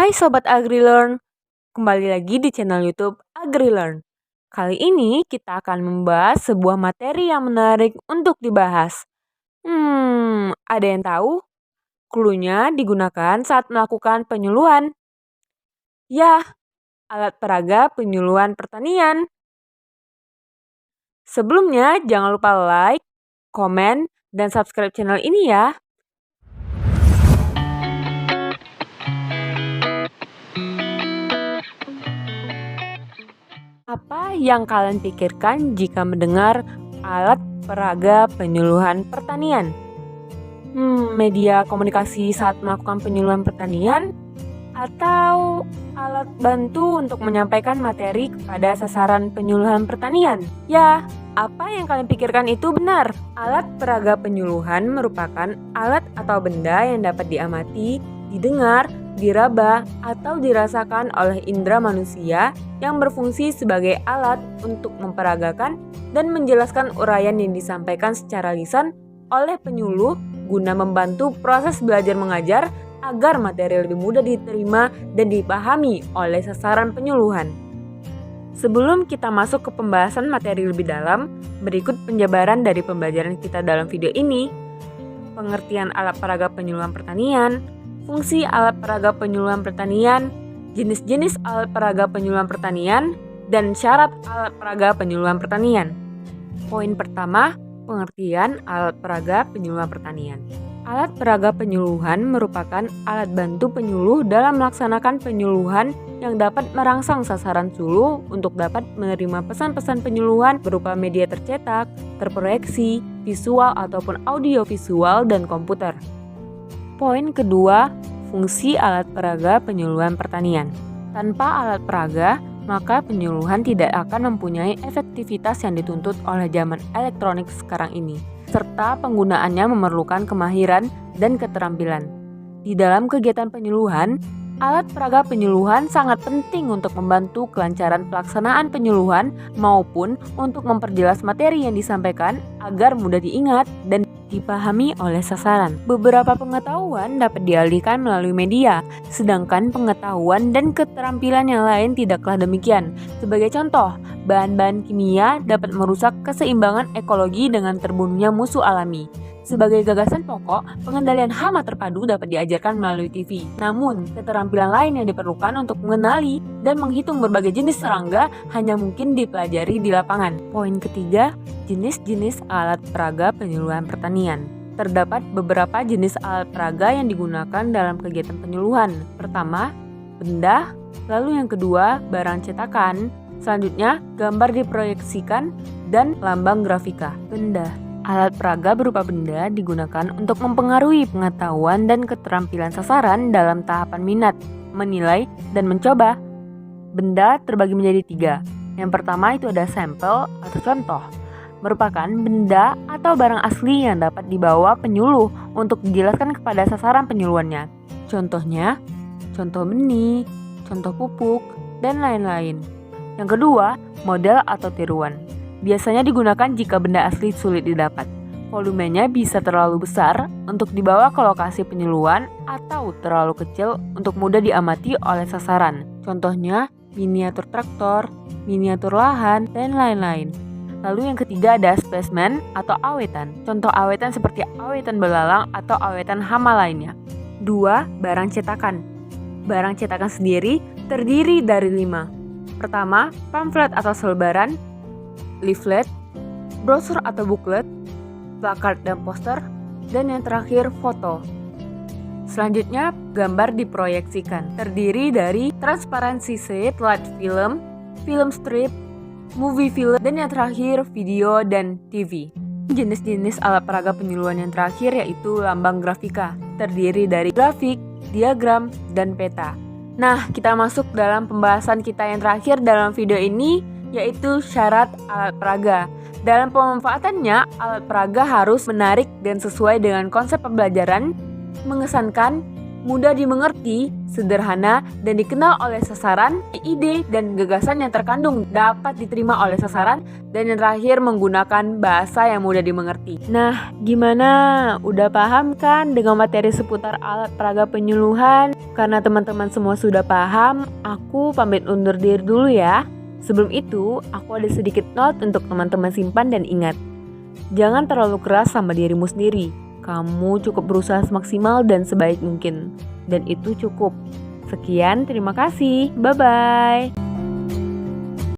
Hai Sobat AgriLearn, kembali lagi di channel YouTube AgriLearn. Kali ini kita akan membahas sebuah materi yang menarik untuk dibahas. Ada yang tahu? Cluenya digunakan saat melakukan penyuluhan. Ya, alat peraga penyuluhan pertanian. Sebelumnya jangan lupa like, komen, dan subscribe channel ini ya. Apa yang kalian pikirkan jika mendengar alat peraga penyuluhan pertanian? Media komunikasi saat melakukan penyuluhan pertanian? Atau alat bantu untuk menyampaikan materi kepada sasaran penyuluhan pertanian? Ya, apa yang kalian pikirkan itu benar. Alat peraga penyuluhan merupakan alat atau benda yang dapat diamati, didengar, diraba, atau dirasakan oleh indera manusia yang berfungsi sebagai alat untuk memperagakan dan menjelaskan uraian yang disampaikan secara lisan oleh penyuluh guna membantu proses belajar mengajar agar materi lebih mudah diterima dan dipahami oleh sasaran penyuluhan. Sebelum kita masuk ke pembahasan materi lebih dalam, berikut penjabaran dari pembelajaran kita dalam video ini. Pengertian alat peraga penyuluhan pertanian, fungsi alat peraga penyuluhan pertanian, jenis-jenis alat peraga penyuluhan pertanian, dan syarat alat peraga penyuluhan pertanian. Poin pertama, pengertian alat peraga penyuluhan pertanian. Alat peraga penyuluhan merupakan alat bantu penyuluh dalam melaksanakan penyuluhan yang dapat merangsang sasaran suluh untuk dapat menerima pesan-pesan penyuluhan berupa media tercetak, terproyeksi, visual ataupun audiovisual, dan komputer. Poin kedua, fungsi alat peraga penyuluhan pertanian. Tanpa alat peraga, maka penyuluhan tidak akan mempunyai efektivitas yang dituntut oleh zaman elektronik sekarang ini, serta penggunaannya memerlukan kemahiran dan keterampilan. Di dalam kegiatan penyuluhan, alat peraga penyuluhan sangat penting untuk membantu kelancaran pelaksanaan penyuluhan maupun untuk memperjelas materi yang disampaikan agar mudah diingat dan dipahami oleh sasaran. Beberapa pengetahuan dapat dialihkan melalui media, sedangkan pengetahuan dan keterampilan yang lain tidaklah demikian. Sebagai contoh, bahan-bahan kimia dapat merusak keseimbangan ekologi dengan terbunuhnya musuh alami. Sebagai gagasan pokok, pengendalian hama terpadu dapat diajarkan melalui TV. Namun, keterampilan lain yang diperlukan untuk mengenali dan menghitung berbagai jenis serangga hanya mungkin dipelajari di lapangan. Poin ketiga, jenis-jenis alat peraga penyuluhan pertanian. Terdapat beberapa jenis alat peraga yang digunakan dalam kegiatan penyuluhan. Pertama, benda, lalu yang kedua, barang cetakan, selanjutnya gambar diproyeksikan, dan lambang grafika. Benda. Alat peraga berupa benda digunakan untuk mempengaruhi pengetahuan dan keterampilan sasaran dalam tahapan minat, menilai, dan mencoba. Benda terbagi menjadi 3. Yang pertama itu ada sampel atau contoh, merupakan benda atau barang asli yang dapat dibawa penyuluh untuk dijelaskan kepada sasaran penyuluhannya. Contohnya, contoh benih, contoh pupuk, dan lain-lain. Yang kedua, model atau tiruan. Biasanya digunakan jika benda asli sulit didapat. Volumenya bisa terlalu besar untuk dibawa ke lokasi penyuluhan atau terlalu kecil untuk mudah diamati oleh sasaran. Contohnya, miniatur traktor, miniatur lahan, dan lain-lain. Lalu yang ketiga ada spesimen atau awetan. Contoh awetan seperti awetan belalang atau awetan hama lainnya. 2. Barang cetakan. Barang cetakan sendiri terdiri dari 5. Pertama, pamflet atau selebaran, leaflet, brosur atau booklet, placard dan poster, dan yang terakhir foto. Selanjutnya, gambar diproyeksikan. Terdiri dari transparansi sheet, light film, film strip, movie film, dan yang terakhir video dan TV. Jenis-jenis alat peraga penyuluhan yang terakhir yaitu lambang grafika. Terdiri dari grafik, diagram, dan peta. Nah, kita masuk dalam pembahasan kita yang terakhir dalam video ini, yaitu syarat alat peraga. Dalam pemanfaatannya, alat peraga harus menarik dan sesuai dengan konsep pembelajaran, mengesankan, mudah dimengerti, sederhana, dan dikenal oleh sasaran, ide dan gagasan yang terkandung dapat diterima oleh sasaran, dan yang terakhir menggunakan bahasa yang mudah dimengerti. Nah, gimana? Udah paham kan dengan materi seputar alat peraga penyuluhan? Karena teman-teman semua sudah paham, aku pamit undur diri dulu ya. Sebelum itu, aku ada sedikit note untuk teman-teman simpan dan ingat. Jangan terlalu keras sama dirimu sendiri. Kamu cukup berusaha semaksimal dan sebaik mungkin. Dan itu cukup. Sekian, terima kasih. Bye-bye.